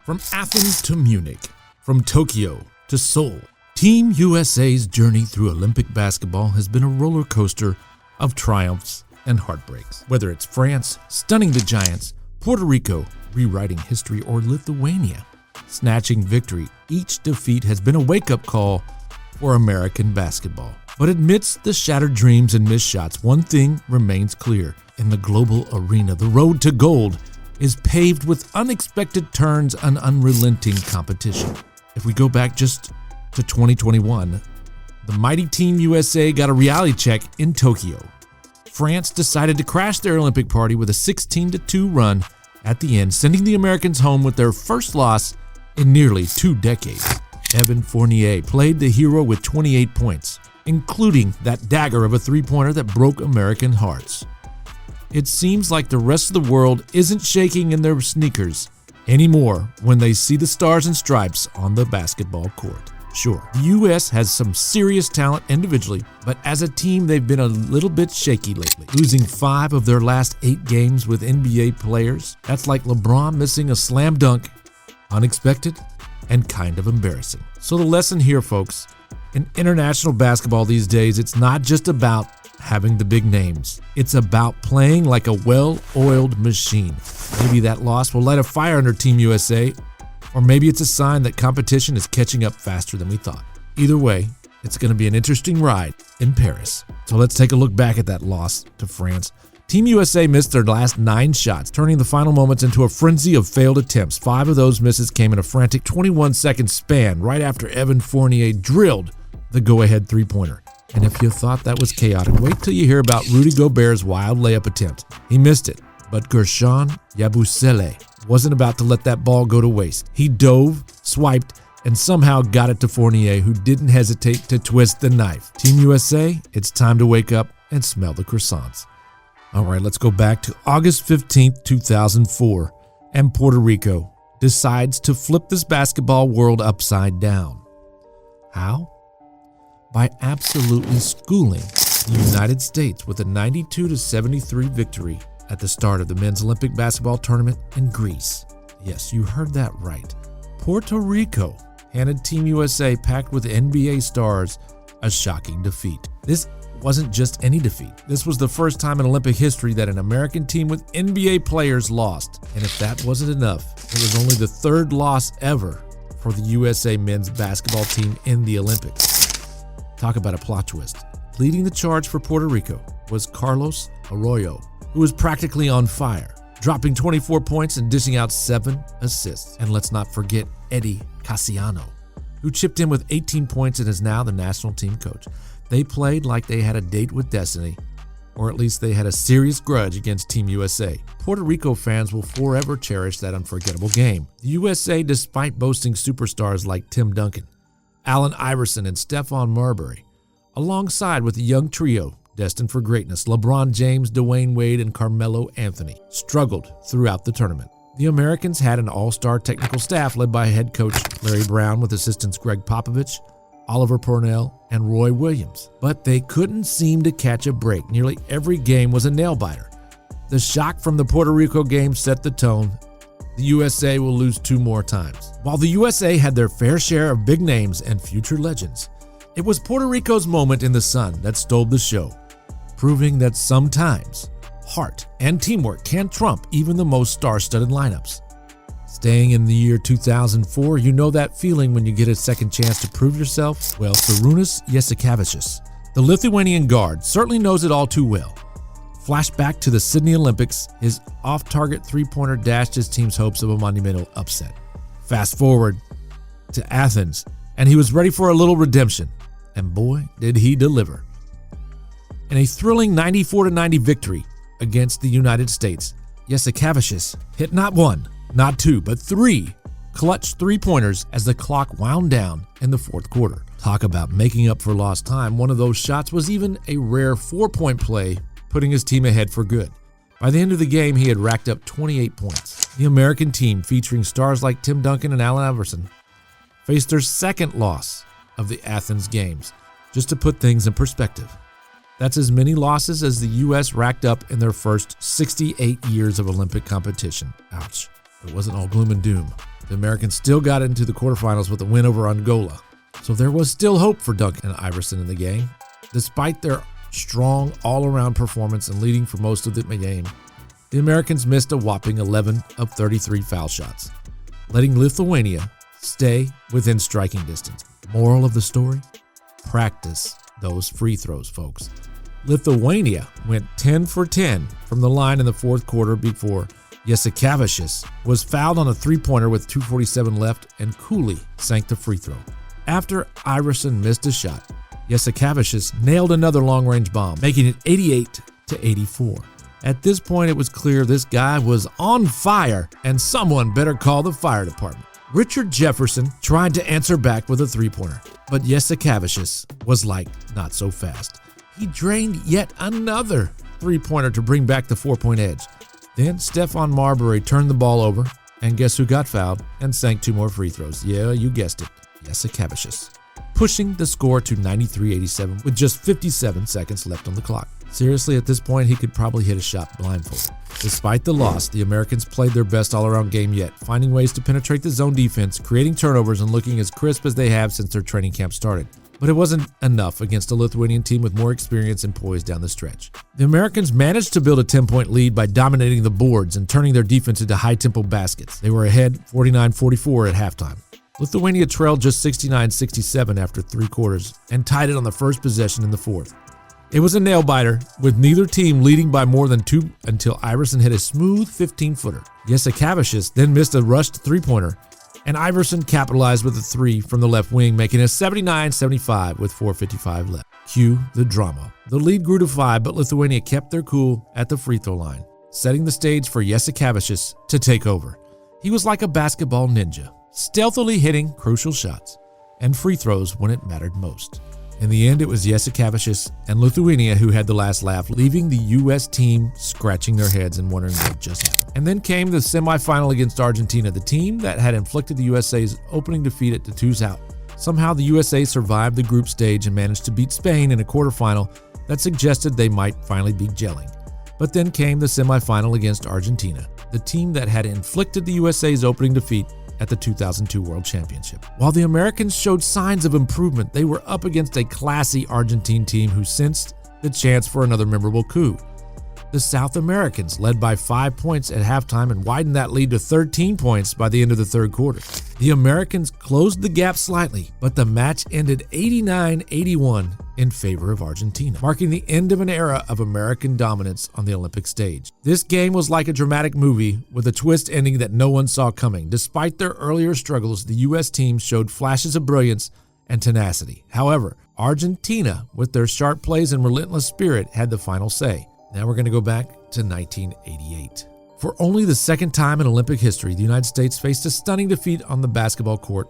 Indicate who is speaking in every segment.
Speaker 1: From Athens to Munich, from Tokyo to Seoul, Team USA's journey through Olympic basketball has been a roller coaster of triumphs and heartbreaks. Whether it's France stunning the Giants, Puerto Rico rewriting history, or Lithuania snatching victory, each defeat has been a wake-up call for American basketball. But amidst the shattered dreams and missed shots, one thing remains clear. In the global arena, the road to gold is paved with unexpected turns and unrelenting competition. If we go back just to 2021, the mighty Team USA got a reality check in Tokyo. France decided to crash their Olympic party with a 16-2 run at the end, sending the Americans home with their first loss in nearly 2 decades. Evan Fournier played the hero with 28 points, including that dagger of a three-pointer that broke American hearts. It seems like the rest of the world isn't shaking in their sneakers anymore when they see the stars and stripes on the basketball court. Sure, the U.S. has some serious talent individually, but as a team, they've been a little bit shaky lately, losing 5 of their last 8 games with NBA players. That's like LeBron missing a slam dunk, unexpected and kind of embarrassing. So the lesson here, folks, in international basketball these days, it's not just about having the big names. It's about playing like a well-oiled machine. Maybe that loss will light a fire under Team USA, or maybe it's a sign that competition is catching up faster than we thought. Either way, it's going to be an interesting ride in Paris. So let's take a look back at that loss to France. Team USA missed their last 9 shots, turning the final moments into a frenzy of failed attempts. 5 of those misses came in a frantic 21-second span right after Evan Fournier drilled the go-ahead three-pointer. And if you thought that was chaotic, wait till you hear about Rudy Gobert's wild layup attempt. He missed it, but Gershon Yabusele wasn't about to let that ball go to waste. He dove, swiped, and somehow got it to Fournier, who didn't hesitate to twist the knife. Team USA, it's time to wake up and smell the croissants. All right, let's go back to August 15th, 2004, and Puerto Rico decides to flip this basketball world upside down. How? By absolutely schooling the United States with a 92-73 victory at the start of the men's Olympic basketball tournament in Greece. Yes, you heard that right. Puerto Rico handed Team USA, packed with NBA stars, a shocking defeat. This wasn't just any defeat. This was the first time in Olympic history that an American team with NBA players lost. And if that wasn't enough, it was only the 3rd loss ever for the USA men's basketball team in the Olympics. Talk about a plot twist. Leading the charge for Puerto Rico was Carlos Arroyo, who was practically on fire, dropping 24 points and dishing out 7 assists. And let's not forget Eddie Casiano, who chipped in with 18 points and is now the national team coach. They played like they had a date with destiny, or at least they had a serious grudge against Team USA. Puerto Rico fans will forever cherish that unforgettable game. The USA, despite boasting superstars like Tim Duncan, Allen Iverson, and Stephon Marbury, alongside with a young trio destined for greatness, LeBron James, Dwayne Wade, and Carmelo Anthony, struggled throughout the tournament. The Americans had an all-star technical staff led by head coach Larry Brown with assistants Greg Popovich, Oliver Purnell, and Roy Williams. But they couldn't seem to catch a break. Nearly every game was a nail-biter. The shock from the Puerto Rico game set the tone. The USA will lose 2 more times. While the USA had their fair share of big names and future legends, it was Puerto Rico's moment in the sun that stole the show, proving that sometimes heart and teamwork can trump even the most star-studded lineups. Staying in the year 2004, you know that feeling when you get a second chance to prove yourself? Well, Šarūnas Jasikevičius, the Lithuanian guard, certainly knows it all too well. Flashback to the Sydney Olympics, his off-target three-pointer dashed his team's hopes of a monumental upset. Fast forward to Athens, and he was ready for a little redemption. And boy, did he deliver. In a thrilling 94-90 victory against the United States, Jasikevičius hit not 1, not 2, but 3 clutch three-pointers as the clock wound down in the 4th quarter. Talk about making up for lost time. One of those shots was even a rare 4-point play, putting his team ahead for good. By the end of the game, he had racked up 28 points. The American team, featuring stars like Tim Duncan and Allen Iverson, faced their 2nd loss of the Athens Games. Just to put things in perspective, that's as many losses as the U.S. racked up in their first 68 years of Olympic competition. Ouch. It wasn't all gloom and doom. The Americans still got into the quarterfinals with a win over Angola, so there was still hope for Duncan and Iverson in the game. Despite their strong all-around performance and leading for most of the game, the Americans missed a whopping 11 of 33 foul shots, letting Lithuania stay within striking distance. Moral of the story? Practice those free throws, folks. Lithuania went 10 for 10 from the line in the fourth quarter before Jasikevičius was fouled on a three-pointer with 2:47 left, and Cooley sank the free throw. After Iverson missed a shot, Jasikevičius nailed another long-range bomb, making it 88-84. At this point, it was clear this guy was on fire, and someone better call the fire department. Richard Jefferson tried to answer back with a three-pointer, but Jasikevičius was like, not so fast. He drained yet another three-pointer to bring back the 4-point edge. Then Stephon Marbury turned the ball over, and guess who got fouled and sank 2 more free throws? Yeah, you guessed it, Jasikevičius, pushing the score to 93-87 with just 57 seconds left on the clock. Seriously, at this point, he could probably hit a shot blindfolded. Despite the loss, the Americans played their best all-around game yet, finding ways to penetrate the zone defense, creating turnovers, and looking as crisp as they have since their training camp started. But it wasn't enough against a Lithuanian team with more experience and poise down the stretch. The Americans managed to build a 10-point lead by dominating the boards and turning their defense into high-tempo baskets. They were ahead 49-44 at halftime. Lithuania trailed just 69-67 after 3 quarters and tied it on the first possession in the fourth. It was a nail-biter, with neither team leading by more than 2 until Iverson hit a smooth 15-footer. Jasikevičius then missed a rushed three-pointer, and Iverson capitalized with a 3 from the left wing, making it 79-75 with 4:55 left. Cue the drama. The lead grew to 5, but Lithuania kept their cool at the free throw line, setting the stage for Jasikevičius to take over. He was like a basketball ninja, stealthily hitting crucial shots and free throws when it mattered most. In the end, it was Jasikevičius and Lithuania who had the last laugh, leaving the U.S. team scratching their heads and wondering what just happened. And then came the semifinal against Argentina, the team that had inflicted the USA's opening defeat at the two's out. Somehow the USA survived the group stage and managed to beat Spain in a quarterfinal that suggested they might finally be gelling. But then came the semifinal against Argentina, the team that had inflicted the USA's opening defeat at the 2002 World Championship. While the Americans showed signs of improvement, they were up against a classy Argentine team who sensed the chance for another memorable coup. The South Americans led by 5 points at halftime and widened that lead to 13 points by the end of the third quarter. The Americans closed the gap slightly, but the match ended 89-81 in favor of Argentina, marking the end of an era of American dominance on the Olympic stage. This game was like a dramatic movie with a twist ending that no one saw coming. Despite their earlier struggles, the U.S. team showed flashes of brilliance and tenacity. However, Argentina, with their sharp plays and relentless spirit, had the final say. Now we're going to go back to 1988. For only the second time in Olympic history, the United States faced a stunning defeat on the basketball court,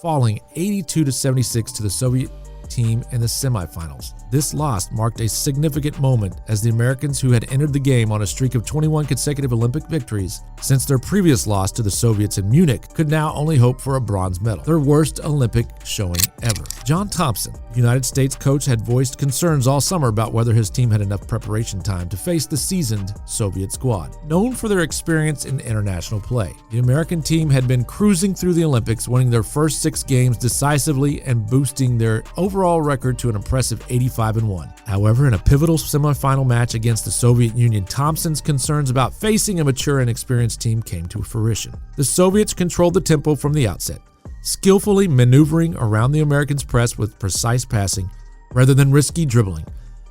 Speaker 1: falling 82-76 to the Soviet team in the semifinals. This loss marked a significant moment as the Americans, who had entered the game on a streak of 21 consecutive Olympic victories since their previous loss to the Soviets in Munich, could now only hope for a bronze medal, their worst Olympic showing ever. John Thompson, United States coach, had voiced concerns all summer about whether his team had enough preparation time to face the seasoned Soviet squad, known for their experience in international play. The American team had been cruising through the Olympics, winning their first 6 games decisively and boosting their overall record to an impressive 85-1. However, in a pivotal semifinal match against the Soviet Union, Thompson's concerns about facing a mature and experienced team came to fruition. The Soviets controlled the tempo from the outset, skillfully maneuvering around the Americans' press with precise passing rather than risky dribbling.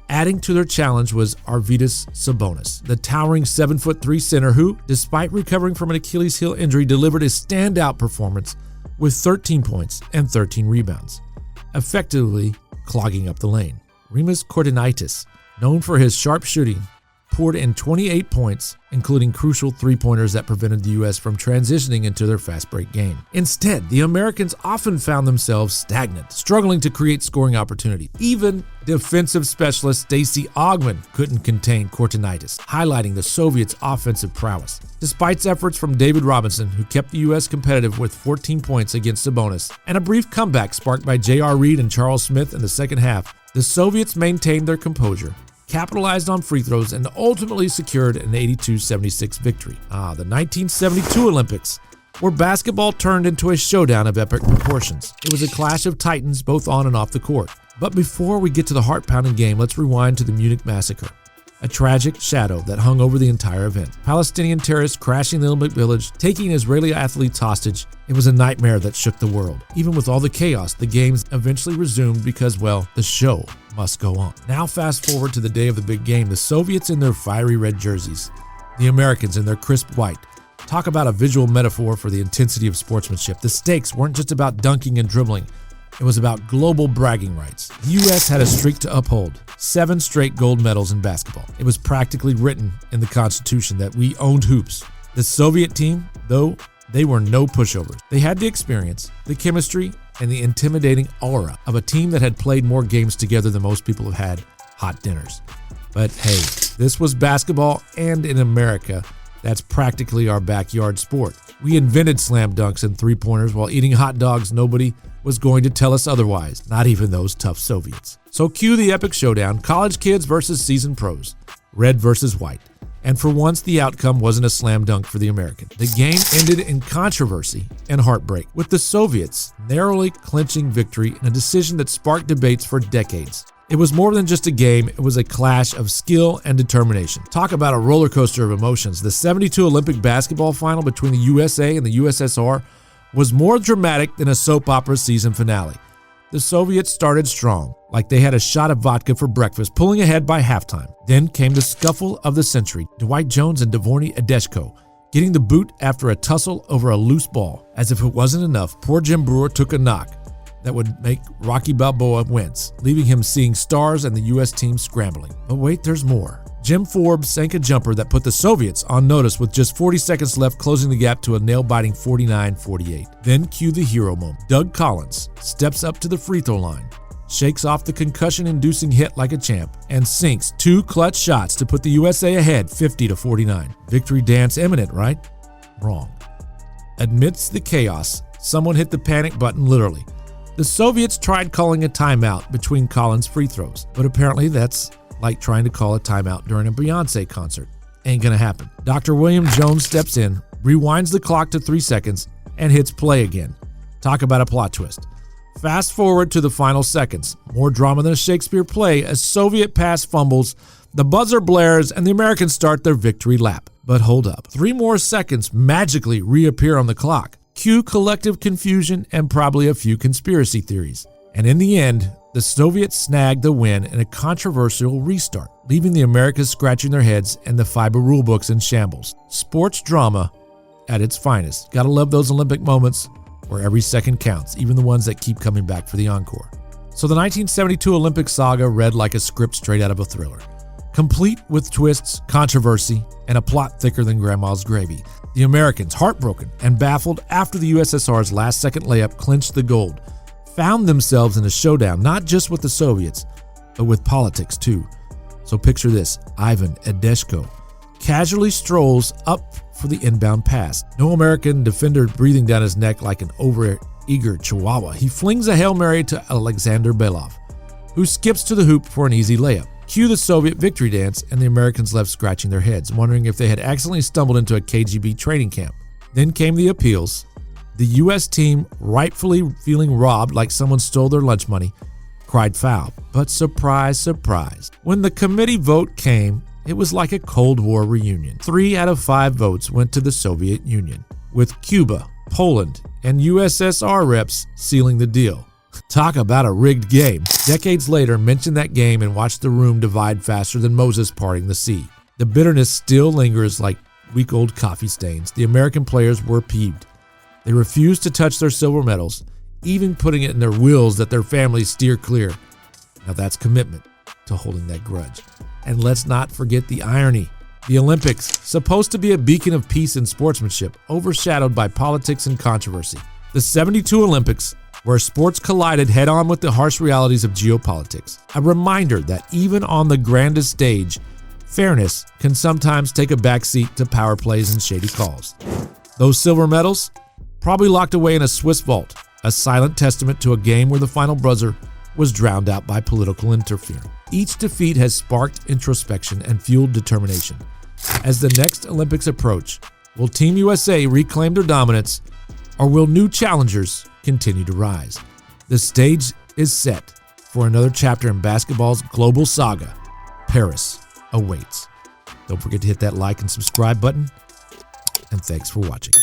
Speaker 1: Adding to their challenge was Arvydas Sabonis, the towering 7'3" center who, despite recovering from an Achilles heel injury, delivered a standout performance with 13 points and 13 rebounds, effectively clogging up the lane. Rimas Kortinaitis, known for his sharp shooting, poured in 28 points, including crucial three-pointers that prevented the U.S. from transitioning into their fast break game. Instead, the Americans often found themselves stagnant, struggling to create scoring opportunity. Even defensive specialist Stacey Augmon couldn't contain Kortinaitis, highlighting the Soviets' offensive prowess. Despite efforts from David Robinson, who kept the U.S. competitive with 14 points against Sabonis, and a brief comeback sparked by J.R. Reed and Charles Smith in the second half, the Soviets maintained their composure, capitalized on free throws, and ultimately secured an 82-76 victory. The 1972 Olympics where basketball turned into a showdown of epic proportions. It was a clash of titans both on and off the court. But before we get to the heart-pounding game, let's rewind to the Munich massacre, a tragic shadow that hung over the entire event. Palestinian terrorists crashing the Olympic Village, taking Israeli athletes hostage. It was a nightmare that shook the world. Even with all the chaos, the games eventually resumed because, well, the show must go on. Now fast forward to the day of the big game, the Soviets in their fiery red jerseys, the Americans in their crisp white. Talk about a visual metaphor for the intensity of sportsmanship. The stakes weren't just about dunking and dribbling. It was about global bragging rights. The U.S. had a streak to uphold, 7 straight gold medals in basketball. It was practically written in the Constitution that we owned hoops. The Soviet team, though, they were no pushovers. They had the experience, the chemistry, and the intimidating aura of a team that had played more games together than most people have had hot dinners. But hey, this was basketball, and in America, that's practically our backyard sport. We invented slam dunks and three-pointers while eating hot dogs. Nobody was going to tell us otherwise, not even those tough Soviets. So cue the epic showdown, college kids versus seasoned pros, red versus white. And for once, the outcome wasn't a slam dunk for the American. The game ended in controversy and heartbreak, with the Soviets narrowly clinching victory in a decision that sparked debates for decades. It was more than just a game, it was a clash of skill and determination. Talk about a roller coaster of emotions. The '72 Olympic basketball final between the USA and the USSR was more dramatic than a soap opera season finale. The Soviets started strong, like they had a shot of vodka for breakfast, pulling ahead by halftime. Then came the scuffle of the century, Dwight Jones and Dvorny Adeshko getting the boot after a tussle over a loose ball. As if it wasn't enough, poor Jim Brewer took a knock that would make Rocky Balboa wince, leaving him seeing stars and the U.S. team scrambling. But wait, there's more. Jim Forbes sank a jumper that put the Soviets on notice with just 40 seconds left, closing the gap to a nail-biting 49-48. Then cue the hero moment. Doug Collins steps up to the free throw line, shakes off the concussion-inducing hit like a champ, and sinks 2 clutch shots to put the USA ahead 50-49. Victory dance imminent, right? Wrong. Amidst the chaos, someone hit the panic button literally. The Soviets tried calling a timeout between Collins' free throws, but apparently that's like trying to call a timeout during a Beyonce concert. Ain't gonna happen. Dr. William Jones steps in, rewinds the clock to 3 seconds, and hits play again. Talk about a plot twist. Fast forward to the final seconds. More drama than a Shakespeare play as Soviet pass fumbles, the buzzer blares, and the Americans start their victory lap. But hold up. 3 more seconds magically reappear on the clock. Cue collective confusion and probably a few conspiracy theories. And in the end, the Soviets snagged the win in a controversial restart, leaving the Americans scratching their heads and the FIBA rulebooks in shambles. Sports drama at its finest. Gotta love those Olympic moments where every second counts, even the ones that keep coming back for the encore. So the 1972 Olympic saga read like a script straight out of a thriller, complete with twists, controversy, and a plot thicker than Grandma's gravy. The Americans, heartbroken and baffled after the USSR's last-second layup clinched the gold, found themselves in a showdown not just with the Soviets, but with politics too. So picture this, Ivan Adeshko casually strolls up for the inbound pass. No American defender breathing down his neck like an over-eager chihuahua. He flings a Hail Mary to Alexander Belov, who skips to the hoop for an easy layup. Cue the Soviet victory dance, and the Americans left scratching their heads, wondering if they had accidentally stumbled into a KGB training camp. Then came the appeals. The U.S. team, rightfully feeling robbed like someone stole their lunch money, cried foul. But surprise, surprise, when the committee vote came, it was like a Cold War reunion. 3 out of 5 votes went to the Soviet Union, with Cuba, Poland, and USSR reps sealing the deal. Talk about a rigged game. Decades later, mention that game and watch the room divide faster than Moses parting the sea. The bitterness still lingers like week-old coffee stains. The American players were peeved. They refused to touch their silver medals, even putting it in their wills that their families steer clear. Now that's commitment to holding that grudge. And let's not forget the irony. The Olympics, supposed to be a beacon of peace and sportsmanship, overshadowed by politics and controversy. The '72 Olympics, where sports collided head-on with the harsh realities of geopolitics. A reminder that even on the grandest stage, fairness can sometimes take a backseat to power plays and shady calls. Those silver medals, probably locked away in a Swiss vault, a silent testament to a game where the final buzzer was drowned out by political interference. Each defeat has sparked introspection and fueled determination. As the next Olympics approach, Will Team USA reclaim their dominance, or will new challengers continue to rise? The stage is set for another chapter in basketball's global saga. Paris awaits. Don't forget to hit that like and subscribe button, and thanks for watching.